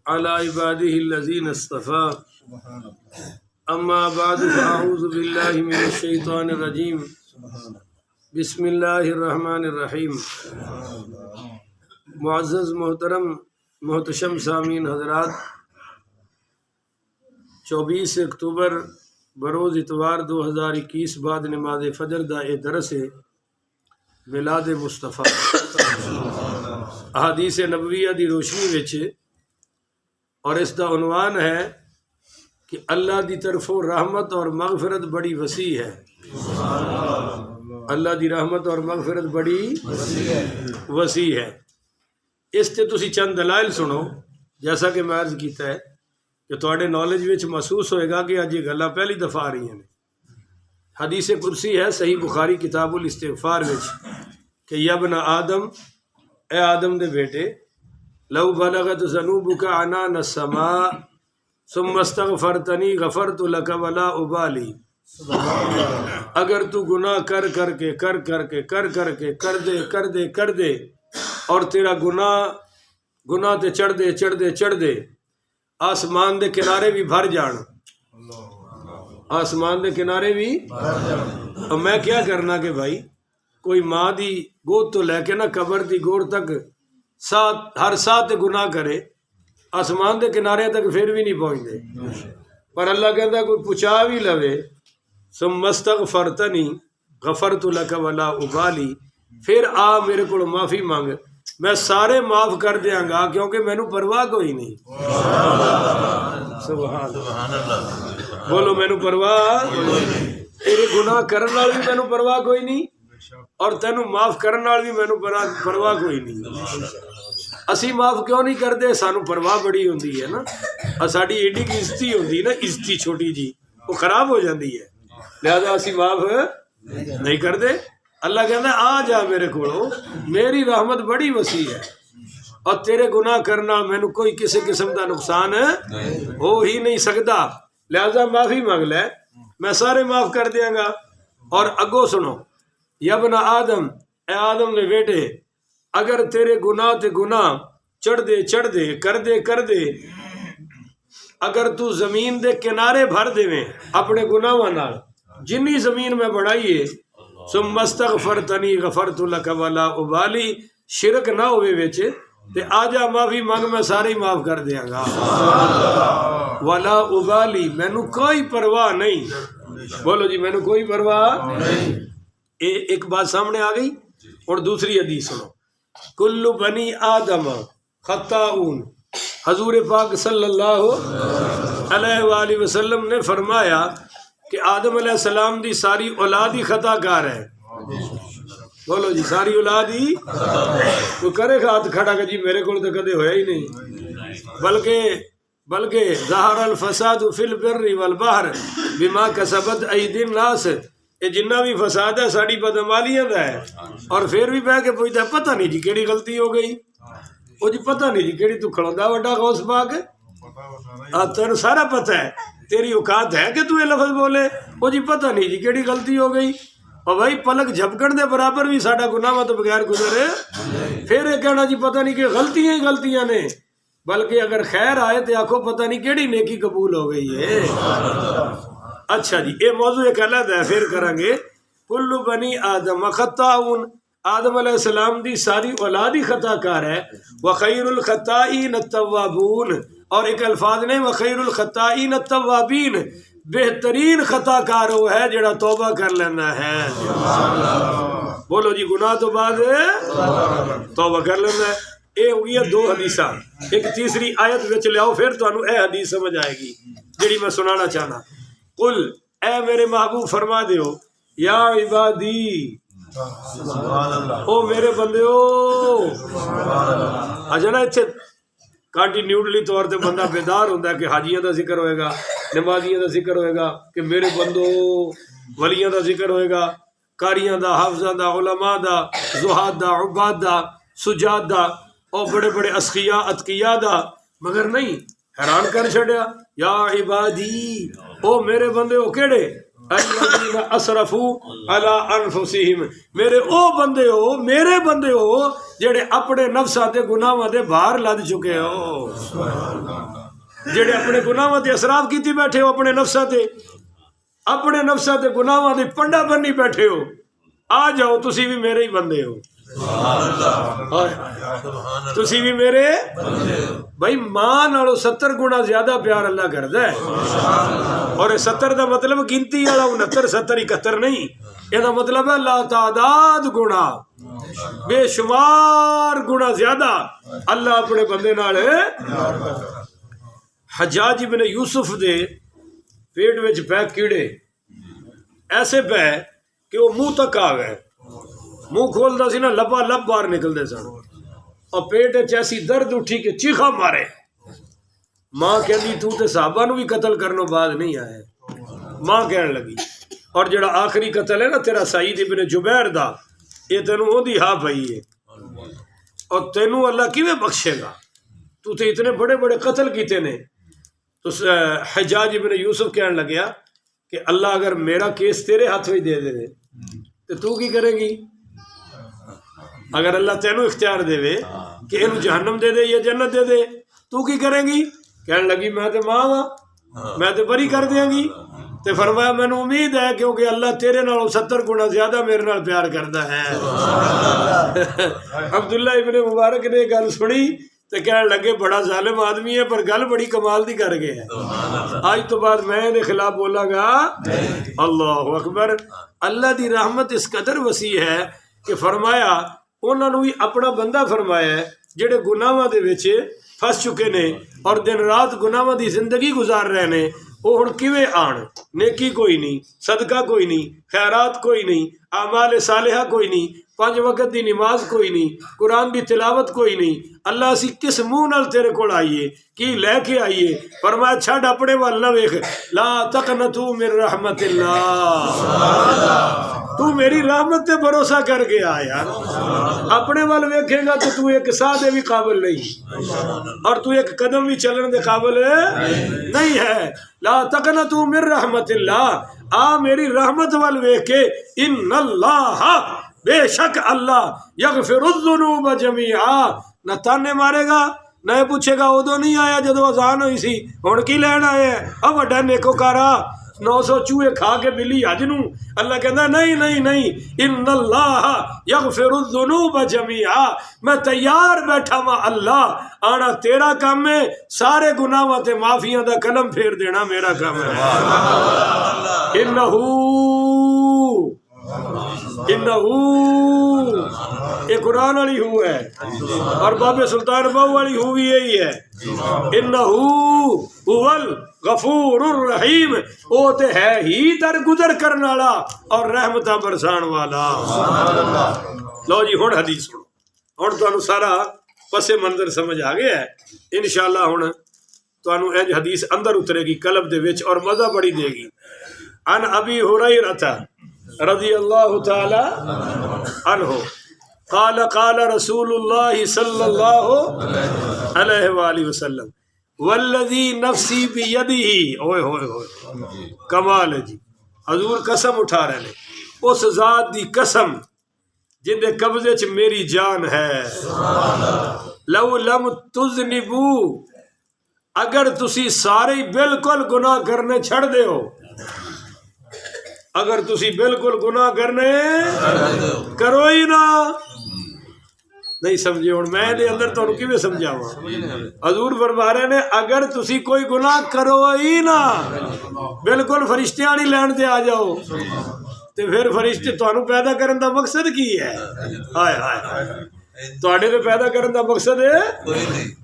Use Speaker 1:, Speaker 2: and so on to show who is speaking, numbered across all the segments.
Speaker 1: على عباده الذين اصطفى اما بعد فاعوذ بالله من الشيطان الرجيم بسم اللہ الرحمن الرحیم۔ معزز محترم محتشم سامعین حضرات، 24 اکتوبر بروز اتوار 2021 بعد نماز فجر دا اے درس میلاد مصطفیٰ احادیث نبویہ دی روشنی وچ، اور اس دا عنوان ہے کہ اللہ دی طرفوں رحمت اور مغفرت بڑی وسیع ہے۔ اللہ دی رحمت اور مغفرت بڑی وسیع ہے۔ اس تے تسی چند دلائل سنو، جیسا کہ میں عرض کیتا ہے کہ تواڈے نالج وچ محسوس ہوئے گا کہ اج یہ گلاں پہلی دفعہ آ رہی ہیں۔ حدیث قدسی ہے صحیح بخاری کتاب الاستغفار وچ کہ یا ابن آدم، اے آدم دے بیٹے، لو بلغت ذنوبک عنان السماء ثم استغفرتنی غفرت لک ولا ابالی۔ اگر تو گناہ کر دے اور تیرا گناہ تے چڑھ دے آسمان دے کنارے بھی بھر جان، آسمان دے کنارے بھی، اور میں کیا کرنا کہ بھائی کوئی ماں دی گود تو لے کے نہ قبر دی گوڑ تک ہر ساتھ گناہ کرے، آسمان دے کنارے تک پھر بھی نہیں پہنچتے، پر اللہ کہتا کوئی پچا بھی لوے ثم استغفرتنی غفرت لک ولا ابالی، پھر آ میرے کو معافی مانگ، میں سارے معاف کر دیاں گا کیونکہ مینوں پرواہ کوئی نہیں۔ سبحان اللہ، بولو مینوں پرواہ، تیرے گناہ کرن نال بھی مینوں پرواہ کوئی نہیں، اور تینوں معاف کرن نال بھی مینوں پرواہ کوئی نہیں۔ اسی معاف کیوں نہیں کرتے؟ سانو پرواہ بڑی ہوندی ہے نا، ساڈی ایڈی کی عزتی ہوندی نا، عزتی چھوٹی جی وہ خراب ہو جاندی ہے، لہذا اسی معاف نہیں کرتے۔ اللہ کہتا ہے آ جا میرے کو، میری رحمت بڑی وسیع ہے اور تیرے گناہ کرنا مینوں کوئی کسی قسم کا نقصان ہو ہی نہیں سکتا، لہذا معافی مانگ لے، میں سارے معاف کر دیاں گا۔ اور اگو سنو، یا ابن آدم، اے آدم نے بیٹے، اگر تیرے گناہ تے گناہ چڑھ دے کر دے اگر تو زمین دے کنارے بھر دے میں اپنے گناہاں نال، جنی زمین میں بڑھائی ہے، ثم استغفرتنی غفرت لک ولا ابالی، شرک نہ ہوئے وچ تے آجا معافی مانگ، میں سارے معاف کر دیاں گا، ولا ابالی، مینوں کوئی پرواہ نہیں۔ بولو جی مینوں کوئی پرواہ نہیں۔ ایک بات سامنے آ گئی۔ اور دوسری حدیث سنو، کل بنی آدم خطاؤن، حضور پاک صلی اللہ علیہ وآلہ وسلم نے فرمایا کہ آدم علیہ السلام دی ساری اولاد ہی خطا کار ہے۔ بولو جی ساری اولاد ہی، کوئی کرے گا ہاتھ کھڑا کہ جی میرے کو تو کدے ہویا ہی نہیں، بلکہ ظہر الفساد فی البر والبحر بما کسبت ایدی الناس، یہ جنہ بھی فساد ہے ساری بدعمالیاں دا ہے، اور پھر بھی بہ کے پوچھتا ہے پتہ نہیں جی کیڑی غلطی ہو گئی، وہ جی پتہ نہیں جی کیڑی تو کھڑوندا وڈا غوث پاک، تینوں سارا پتہ ہے، تیری اوقات ہے کہ تو یہ لفظ بولے، وہ جی پتہ نہیں جی کیڑی غلطی ہو گئی، اور بھائی پلک جھپکن دے برابر بھی ساڈا گناہ تو بغیر گزرے، پھر یہ کہنا جی پتہ نہیں کہ غلطیاں ہی غلطیاں نے، بلکہ اگر خیر آئے تو آکھو پتہ نہیں کیڑی نیکی قبول ہو گئی ہے۔ اچھا جی یہ موضوع ایک الگ ہے، پھر کریں گے۔ کل بنی آدم خطاؤن، آدم علیہ السلام دی ساری اولاد ہی خطا کار ہے، وخیر الخطائین التوابون، اور ایک الفاظ نے وخیر الخطائین التوابین، بہترین خطا کار وہ ہے جڑا توبہ کر لینا ہے۔ بولو جی گناہ تو بعد توبہ کر لینا ہے۔ یہ ہو گئی دو حدیثاں، ایک تیسری آیت وچ لیاؤ پھر تانوں اے حدیث سمجھ آئے گی جڑی میں سنانا چاہنا۔ قل، اے میرے محبوب فرما دیو، یا عبادی، او میرے بندیو، اچھا نا اتنے کنٹینیوٹلی طور تے بندہ بیدار ہوتا ہے کہ حاجیاں دا ذکر ہوئے گا، نمازیاں دا ذکر ہوئے گا، کہ میرے بندو ولیاں دا ذکر ہوئے گا، قاریاں دا، حافظاں دا، علماء دا، زہاد دا، عباد دا، سجاد دا، اور بڑے بڑے اسقیاء اتقیاء دا، مگر نہیں، حیران کر چھڑیا، یا عبادی، او میرے بندے ہو کیڑے، الذین اسرفوا علی انفسہم، میرے او بندے ہو، میرے بندے ہو جڑے اپنے نفساں تے گناہاں دے باہر لد چکے ہو، جڑے اپنے گناہاں تے اسراف کیتی بیٹھے ہو، اپنے نفساں تے گناہاں دے پنڈا بنی بیٹھے ہو، آ جاؤ تسی بھی میرے ہی بندے ہو، تسی بھی میرے بھائی ماں نالوں 70 گنا زیادہ پیار اللہ کردا ہے، اور 70 دا مطلب گنتی والا 69 70 71 نہیں، یہ مطلب ہے لا تعداد گنا، بے شمار گنا زیادہ اللہ اپنے بندے نال۔ حجاج ابن یوسف دے پیٹ وچ پے کیڑے ایسے پے کہ وہ منہ تک آ گئے، منہ کھولتا سی نا لبا لب باہر نکلتے سن، اور پیٹ ایسی درد اٹھی کہ چیخا مارے۔ ماں کہندی تو تے صحابہ نو بھی قتل کرنوں بعد نہیں آئے، ماں کہن لگی اور جڑا آخری قتل ہے نا تیرا سعید ابن جبیر دا، یہ تینوں وہ دی ہاں پئی ہے، اور تینوں اللہ کیویں بخشے گا، تو تے اتنے بڑے بڑے قتل کیتے نے۔ تو حجاج ابن یوسف کہنے لگیا کہ اللہ اگر میرا کیس تیرے ہاتھ میں دے دے تو کی کرے گی؟ اگر اللہ تینوں اختیار دے کہ اینو جہنم دے دے یا جنت دے دے تو کی کرے گی؟ کہنے لگی میں تے ماں ہاں، میں تے بری کر دیاں گی۔ تے فرمایا مینوں امید ہے کیونکہ اللہ تیرے نالوں 70 گنا زیادہ میرے نال پیار کردا ہے۔ عبداللہ ابن مبارک نے گل سنی تے کہنے لگے بڑا ظالم آدمی ہے پر گل بڑی کمال دی کر گیا ہے، آج تو بعد میں دے خلاف بولا گا۔ اللہ اکبر۔ اللہ دی رحمت اس قدر وسیع ہے کہ فرمایا انہاں نوں بھی اپنا بندہ فرمایا ہے جڑے گناہاں دے وچ پھس چکے نے اور دن رات گناہاں دی زندگی گزار رہے نے، وہ ہن کیویں آن؟ نیکی کوئی نہیں، صدقہ کوئی نہیں، خیرات کوئی نہیں، اعمال صالحہ کوئی نہیں، 5 وقت دی نماز کوئی نہیں، قرآن دی تلاوت کوئی نہیں، اللہ اسی کس منہ نال تیرے کول آئیے، کی لے کے آئیے؟ فرمایا چھڈ اپنے وال نہ ویکھ، لا تقنطوا من رحمت اللہ، تو میری رحمت تے بھروسہ کر کے آ یار، اپنے وال ویکھے گا تو تو ایک سا دے بھی قابل نہیں، اور تو ایک قدم بھی چلن دے قابل نہیں ہے۔ لا تقنطوا من رحمت اللہ، آ میری رحمت وال ویکھ کے، ان اللہ، بے شک اللہ، یغفر الذنوب جمیعا، نہ تانے مارے گا نہ پوچھے گا ادو نہیں آیا جدو اذان ہوئی سی ہن کی لین آیا ہے، اب وڈا نیکوکارا 900 چوہے کھا کے بلی حج نو، اللہ کہندا نہیں نہیں نہیں، ان اللہ یغفر الذنوب جمیعا، میں تیار بیٹھا وا اللہ، آنا تیرا کام ہے، سارے گناہاں تے معافیاں دا قلم پھیر دینا میرا کام ہے۔ انہو یہ قرآن والی ہو ہے، اور بابے سلطان بہو والی ہو بھی یہی ہے، انہو هو الغفور الرحیم، او تے ہے ہی درگزر کرنے والا اور رحمتہ برسان والا۔ لو جی ہن حدیث سنو، ہن تانوں سارا پس منظر سمجھ آ گیا ہے انشاءاللہ۔ ہن تانوں اج حدیث اندر اترے گی قلب دے وچ اور مزہ بڑی دے گی۔ عن ابی ہریرہ رضی اللہ تعالی عنہ قال قال رسول اللہ صلی اللہ علیہ وآلہ وسلم والذی نفسی بیدہ، اوئے ہوئے ہوئے کمال ہے جی، حضور قسم اٹھا رہے ہیں، اس ذات دی قسم جن دے قبضے چ میری جان ہے، لو لم تذنبو، اگر تسی سارے بالکل گناہ کرنے چھڑ دے ہو، اگر تسی بالکل گناہ کرنے کرو ہی نہ، نہیں سمجھے ہوں میں دے اندر تو کیویں سمجھاواں؟ حضور فرما رہے نے اگر تسی کوئی گناہ کرو ہی نہ، بالکل فرشتیاں نہیں لین تے آ جاؤ، تے پھر فرشتے تانوں پیدا کرن دا مقصد کی ہے؟ ہائے ہائے، تواڈے تے پیدا کرن دا مقصد ہے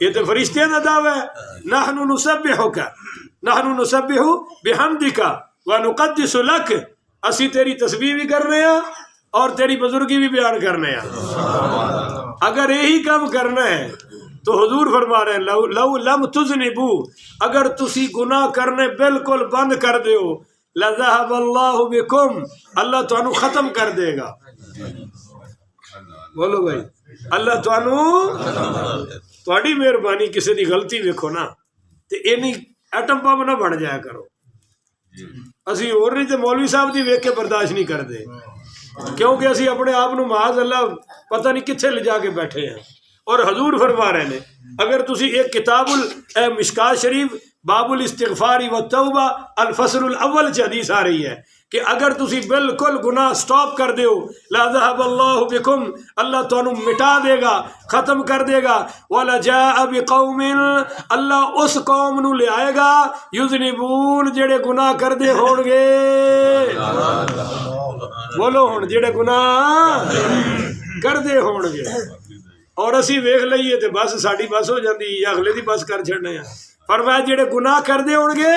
Speaker 1: یہ تے فرشتیاں دا دعویٰ ہے، نحن نسبحک، نحن نسبح بحمدک ونقدس لک، اسی تیری تسبیح بھی کرنے ہیں اور تیری بزرگی بھی بیان کرنے ہیں۔ اگر یہی کام کرنا ہے تو حضور فرما رہے ہیں لو لم تذنبو، اگر تسی گناہ کرنے بالکل بند کر دیو، لذهب اللہ بکم، اللہ تانوں ختم کر دے گا۔ بولو بھائی، اللہ تانوں، تہاڈی مہربانی کسی دی غلطی ویکھو نا تے اینی ایٹم بم نہ بن جایا کرو، ਅਸੀਂ ਹੋਰ ਨਹੀਂ ਤੇ ਮੌਲਵੀ ਸਾਹਿਬ ਦੀ ਵੇਖ ਕੇ ਬਰਦਾਸ਼ਤ ਨਹੀਂ ਕਰਦੇ, ਕਿਉਂਕਿ ਅਸੀਂ ਆਪਣੇ ਆਪ ਨੂੰ ਮਾਜ਼ ਅੱਲਾ ਪਤਾ ਨਹੀਂ ਕਿੱਥੇ ਲਿਜਾ ਕੇ ਬੈਠੇ ہیں. اور حضور فرما رہے ہیں اگر تسی ایک کتاب مشکات شریف باب الاستغفار والتوبہ الفصل الاول چ حدیث آ رہی ہے کہ اگر تسی بالکل گناہ سٹاپ کر دیو لا ذهب اللہ بکم، اللہ تانوں مٹا دے گا، ختم کر دے گا. ولا جاء بقوم، اللہ اس قوم نو لے آئے گا یذنبون جڑے گناہ کر دے ہون گے. بولو ہن جڑے گناہ کر دے ہون گے. اور اسی ویکھ لئیے تے بس ساڈی بس ہو جاندی یا اگلے دی بس کر چھڑنے ہیں. فرمایا جڑے گناہ کر دے ہون گے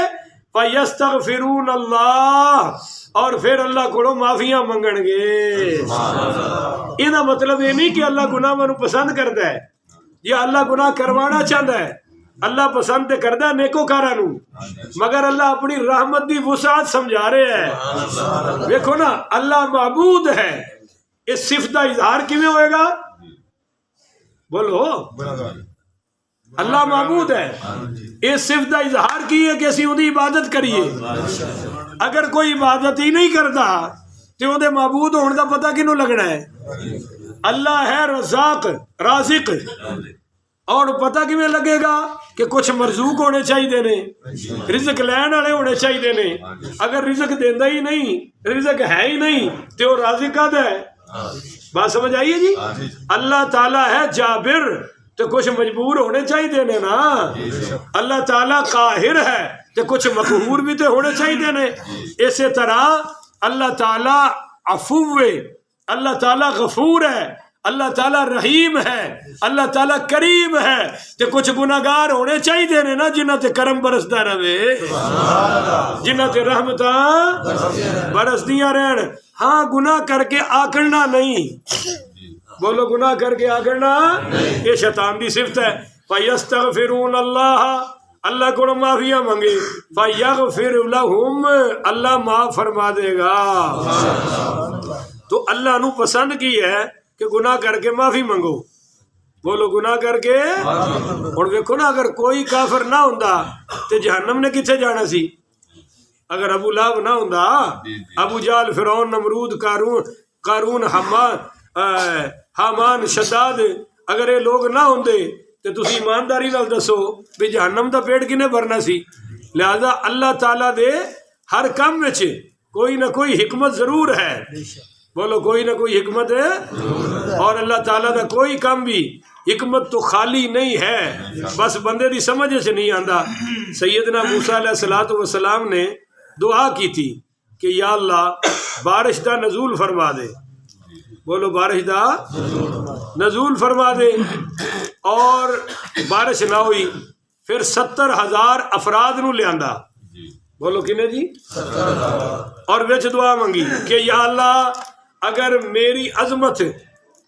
Speaker 1: فَيَسْتَغْفِرُونَ اللَّهَ، اور پھر اللہ کو معافیاں منگن گے. یہ مطلب یہ نہیں کہ اللہ گناہ منو پسند کرتا ہے یا اللہ گناہ کروانا چاہتا ہے. اللہ پسند تے کردا ہے نیکوکاراں نو، مگر اللہ اپنی رحمت دی وسعت سمجھا رہے ہیں. دیکھو نا اللہ معبود ہے، اس صفت دا اظہار کیویں ہوئے گا؟ بولو اللہ معبود ہے، اس صفت دا اظہار کی ہے کہ اسی اودی عبادت کریے. اگر کوئی عبادت ہی نہیں کرتا تو اودے معبود ہونے دا پتہ کینوں لگنا ہے؟ اللہ ہے رزاق رازق، اور پتہ کیویں لگے گا کہ کچھ مرزوق ہونے چاہیے نے، رزق لین والے ہونے چاہیے نے. اگر رزق دیندا ہی نہیں، رزق ہے ہی نہیں تو وہ رازق کہدا ہے؟ بات سمجھ آئیے جی. اللہ تعالیٰ ہے جابر تو کچھ مجبور ہونے چاہیے نے نا. اللہ تعالیٰ قاہر ہے تو کچھ مقہور بھی تو ہونے چاہیے نے. اسی طرح اللہ تعالیٰ عفو ہے، اللہ تعالیٰ غفور ہے، اللہ تعالیٰ رحیم ہے، اللہ تعالیٰ کریم ہے. تو کچھ گناہگار ہونے چاہیے نے نا جنہ تے کرم برسدا رہے، جنہ تے رحمتاں برسدیاں رہن. ہاں گناہ کر کے آکڑنا نہیں، بولو گناہ کر کے آکڑنا یہ شیطان دی صفت ہے. فَيَسْتَغْفِرُونَ اللَّهَ، اللہ کو معافیاں منگے، فَيَغْفِرُ لَهُمْ، اللہ معاف فرما دے گا. تو اللہ نو پسند کی ہے کہ گناہ کر کے معافی منگو. بولو گناہ کر کے. اور دیکھو نا اگر کوئی کافر نہ ہوندا تے جہنم نے کتھے جانا سی؟ اگر ابو لہب نہ ہوندا، ابو جہل، فرعون، نمرود، قارون، حامان، شداد، اگر یہ لوگ نہ ہوندے تو تسی ایمانداری نال دسو بھی جہنم دا پیٹ کنے بھرنا سی. لہذا اللہ تعالیٰ دے ہر کام وچ کوئی نہ کوئی حکمت ضرور ہے. بولو کوئی نہ کوئی حکمت ہے. اور اللہ تعالیٰ دا کوئی کام بھی حکمت تو خالی نہیں ہے، بس بندے دی سمجھ سے نہیں آندا. سیدنا موسیٰ علیہ الصلوۃ والسلام نے دعا کی تھی کہ یا اللہ بارش دا نزول فرما دے. بولو بارش دا نزول فرما دے. اور بارش نہ ہوئی، پھر 70,000 افراد نو لے آندا. بولو کنے جی؟ اور وچ دعا منگی کہ یا اللہ اگر میری عظمت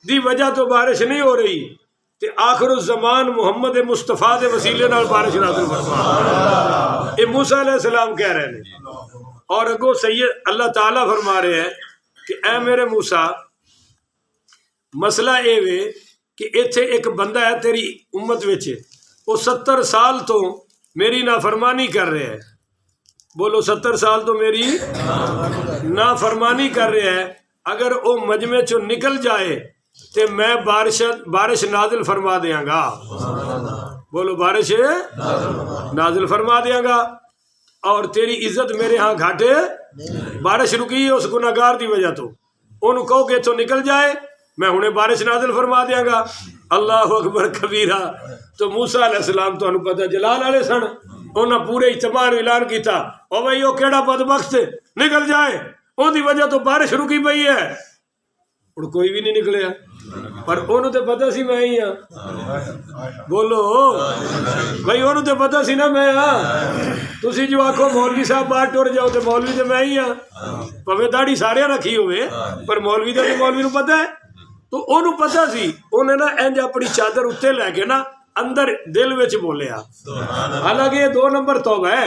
Speaker 1: دی وجہ تو بارش نہیں ہو رہی تے آخر الزمان محمد مصطفیٰ دے وسیلے نال بارش نازل فرما. یہ موسیٰ علیہ السلام کہہ رہے ہیں. اور اگو سید اللہ تعالیٰ فرما رہے ہیں کہ اے میرے موسیٰ، مسئلہ اے وے کہ ایتھے ایک بندہ ہے تیری امت وچ، وہ 70 سال تو میری نافرمانی کر رہے ہیں. بولو 70 سال تو میری نافرمانی کر رہے ہیں. اگر وہ مجمع چو نکل جائے تو میں بارش نازل فرما دیاں گا. بولو بارش نازل فرما دیاں گا. اور تیری عزت میرے ہاں گھاٹے. بارش رکی ہے اس گناہگار دی وجہ تو، انہوں کہو کہ تو نکل جائے میں انہیں بارش نازل فرما دیاں گا. اللہ اکبر کبیرہ. تو موسیٰ علیہ السلام تو انہوں پتہ جلال علیہ سن، انہوں پورے اجتماع اعلان کیتا او بھائی وہ کیڑا بدبخت نکل جائے، وہ دی وجہ تو بارش رکی پئی ہے. اور کوئی بھی نہیں نکلیا، پر انہوں تے پتہ سی میں ہی ہاں. بولو بھائی انہوں تے پتہ سی نا میں ہاں. تسی جو آکھو مولوی صاحب باہر ٹر جاؤ تے مولوی تے میں ہی ہاں، پویں داڑھی سارے رکھی ہوئے پر مولوی تے مولوی نو پتہ ہے. تو انہوں پتہ سی، انہیں نا انج اپنی چادر اتنے لے کے نا اندر دل وچ بولیا. حالانکہ یہ 2 نمبر توبہ ہے.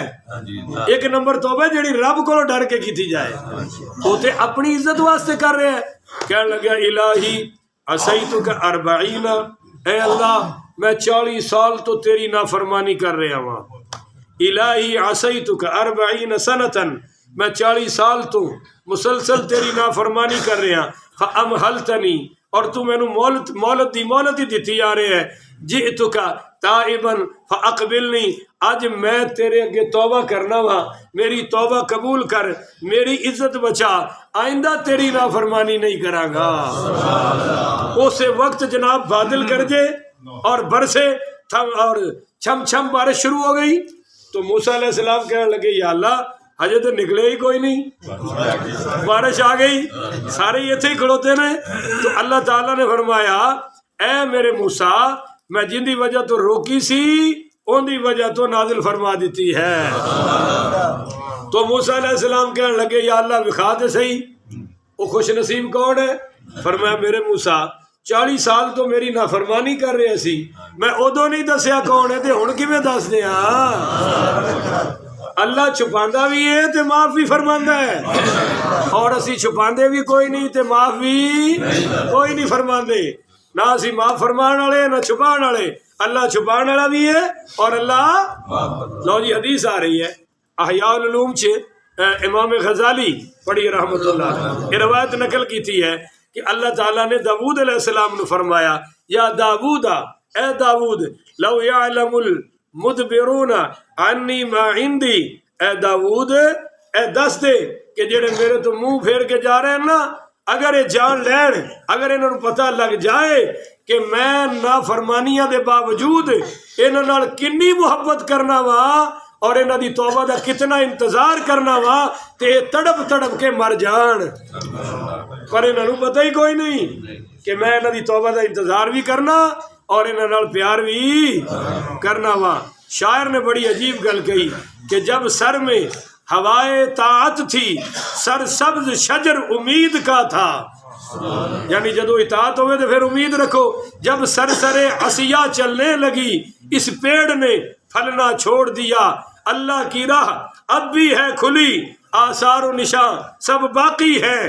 Speaker 1: 1 نمبر توبہ ہے جڑی رب کو ڈر کے کیتی جائے، وہ تے اپنی عزت واسطے کر رہے ہیں. کہنے لگا الہی عصیتک 40، اے اللہ میں 40 سال تو تیری نافرمانی کر رہا ہوں. الہی عصیتک 40 سنۃ، میں 40 سال تو مسلسل تیری نافرمانی کر رہا فامہلتنی اور تو میں نو مہلت ہی دیتی آ رہے ہے جئتک تائبا فاقبلنی اج میں تیرے اگے توبہ کرنا وا میری توبہ قبول کر میری عزت بچا آئندہ تیری نافرمانی نہیں کراں گا اسے وقت جناب بادل گرجے اور برسے اور چھم چھم بارش شروع ہو گئی تو موسیٰ علیہ السلام کہنے لگے یا اللہ ہجے تو نکلے ہی کوئی نہیں بارش آ گئی سارے ایتھے ہی کھڑوتے نے تو اللہ تعالیٰ نے فرمایا اے میرے موسیٰ میں جن دی وجہ تو روکی سی ان دی وجہ تو نازل فرما دیتی ہے تو موسیٰ علیہ السلام کہنے لگے یا اللہ بخا دے صحیح وہ خوش نصیب کون ہے فرمایا میرے موسیٰ 40 سال تو میری نافرمانی کر رہے سی میں ادو نہیں دسیا کون ہے تے ہن کیویں دس دیاں اللہ چھپاندا بھی ہے تے معاف بھی فرماندا ہے اور اسی چھپاندے بھی کوئی نہیں تے معاف بھی کوئی نہیں فرماندے نہ اسی معاف فرمان والے نہ چھپان والے اللہ چھپان والا بھی ہے اور اللہ لو جی حدیث آ رہی ہے احیاء العلوم چ امام غزالی پڑھی رحمت اللہ یہ روایت نقل کی تھی ہے کہ اللہ تعالیٰ نے داود علیہ السلام نے فرمایا یا داود اے داود لو یعلم المدبرون عنی ما عندی اے داود اے دس دے کہ جڑے میرے تو منہ پھیر کے جا رہے ہیں نا اگر یہ جان لین اگر انہوں نے پتہ لگ جائے کہ میں نافرمانیاں دے باوجود انہوں نال کنی محبت کرنا وا اور انہوں دی توبہ دا کتنا انتظار کرنا وا تے تڑپ تڑپ کے مر جان پر انہوں نے پتہ ہی کوئی نہیں کہ میں انہوں دی توبہ دا انتظار بھی کرنا اور انہوں نال پیار بھی کرنا وا شاعر نے بڑی عجیب گل کہی کہ جب سر میں ہوائے طاعت تھی سر سبز شجر امید کا تھا یعنی جدو اطاعت ہوئے تو پھر امید رکھو جب سر سرے عصیہ چلنے لگی اس پیڑ نے پھلنا چھوڑ دیا اللہ کی راہ اب بھی ہے کھلی آثار و نشان سب باقی ہے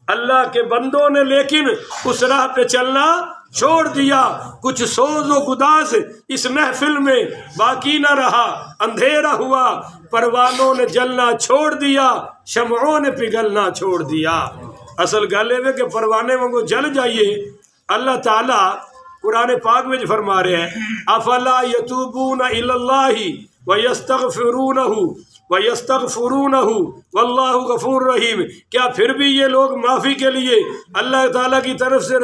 Speaker 1: اللہ کے بندوں نے لیکن اس راہ پہ چلنا چھوڑ دیا کچھ سوز و گداز اس محفل میں باقی نہ رہا اندھیرا ہوا پروانوں نے جلنا چھوڑ دیا شمعوں نے پگھلنا چھوڑ دیا اصل گل ہے کہ پروانے وانگو جل جائیے اللہ تعالیٰ قرآن پاک میں فرما رہے ہیں افلا یتوبون الی اللہ ویستغفرونہ واللہ غفور رحیم کیا پھر بھی یہ لوگ معافی کے لیے اللہ تعالیٰ کی طرف سے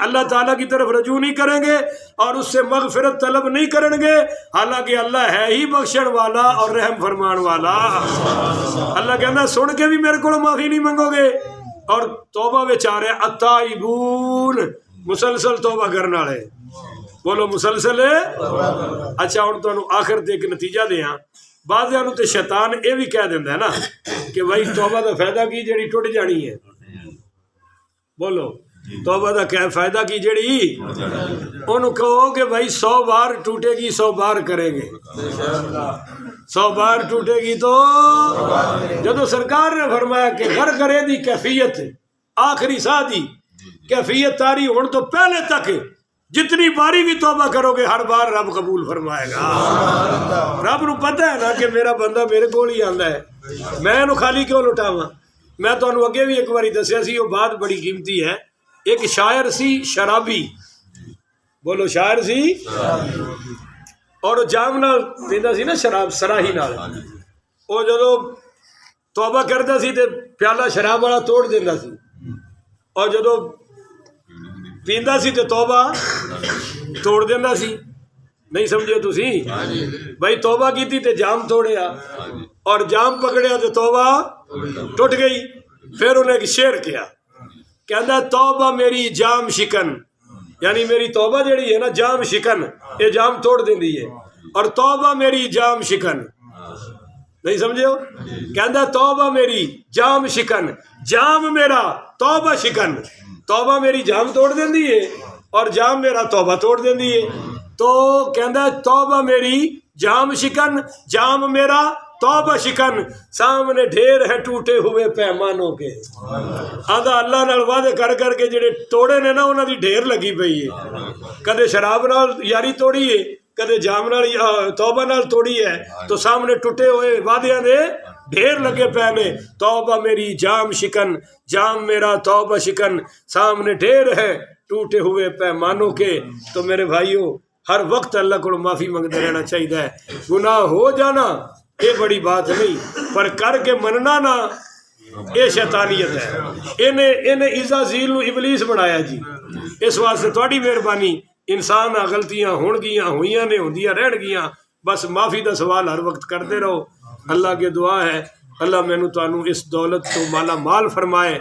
Speaker 1: اللہ تعالیٰ کی طرف رجوع نہیں کریں گے اور اس سے مغفرت طلب نہیں کریں گے حالانکہ اللہ ہے ہی بخشن والا اور رحم فرمان والا اللہ کہنا سن کے بھی میرے کو معافی نہیں منگو گے اور توبہ بیچارے التائبون مسلسل توبہ کرنے والے بولو مسلسل ہے اچھا ہوں تو آخر تے ایک نتیجہ دیاں بعضیاں تے شیطان یہ بھی کہہ دیندہ ہے نا کہ بھائی توبہ دا فائدہ کی جڑی ٹوٹ جانی ہے بولو توبہ دا کیا فائدہ کی جڑی انہوں کہو کہ بھائی 100 بار ٹوٹے گی 100 بار کریں گے 100 بار ٹوٹے گی تو جدو سرکار نے فرمایا کہ گھر کرے دی کیفیت آخری سا دی کیفیت تاری ہون تو پہلے تک جتنی باری بھی توبہ کرو گے ہر بار رب قبول فرمائے گا رب نو پتہ ہے نا کہ میرا بندہ میرے کول ہی آندا ہے میں نو خالی کیوں لٹاواں میں تانوں اگے بھی ایک باری دسیا سی وہ بات بڑی قیمتی ہے ایک شاعر سی شرابی بولو شاعر سی اور جام نال پیندا سی نا شراب سراہی نال وہ جدو توبہ کردا سی تے پیالہ شراب والا توڑ دیندا سی اور جدو پیندا سی تے توبہ توڑ دیندا سی نہیں سمجھے تسی بھائی توبہ کیتی تے جام توڑیا اور جام پکڑیا تے توبہ ٹوٹ گئی پھر انہیں ایک شعر کیا کہندا توبہ میری جام شکن یعنی میری توبہ جڑی ہے نا جام شکن یہ جام توڑ دیندی ہے اور توبہ میری جام شکن نہیں سمجھے ہو کہندا توبہ میری جام شکن جام میرا توبہ شکن توبہ میری جام توڑ دیندی ہے اور جام میرا توبہ توڑ دیندی ہے تو کہندا توبہ میری جام شکن جام میرا توبہ شکن سامنے ڈھیر ہے ٹوٹے ہوئے پیمانوں کے آدھا اللہ نال وعدے کر کر کے جڑے توڑے نے نا انہاں دی ڈھیر لگی پئی ہے کدے شراب نال یاری توڑی ہے کدے جام نال توبہ نال توڑی ہے تو سامنے ٹوٹے ہوئے وعدیاں دے ڈھیر لگے پے نے توبہ میری جام شکن، جام میرا توبہ شکن، سامنے ڈھیر ہے ٹوٹے ہوئے پیمانوں کے۔ تو میرے بھائیوں ہر وقت اللہ کو معافی منگتے رہنا چاہیے۔ گناہ ہو جانا یہ بڑی بات نہیں، پر کر کے مننا نا یہ شیطانیت ہے۔ انہیں عزازیل نو ابلیس بنایا جی، اس واسطے تھوڑی مہربانی انسان غلطیاں ہوئیاں نے ہوندیاں رہن گیاں، بس معافی دا سوال ہر وقت کرتے رہو۔ اللہ کی دعا ہے اللہ مینوں تانوں اس دولت تو مالا مال فرمائے۔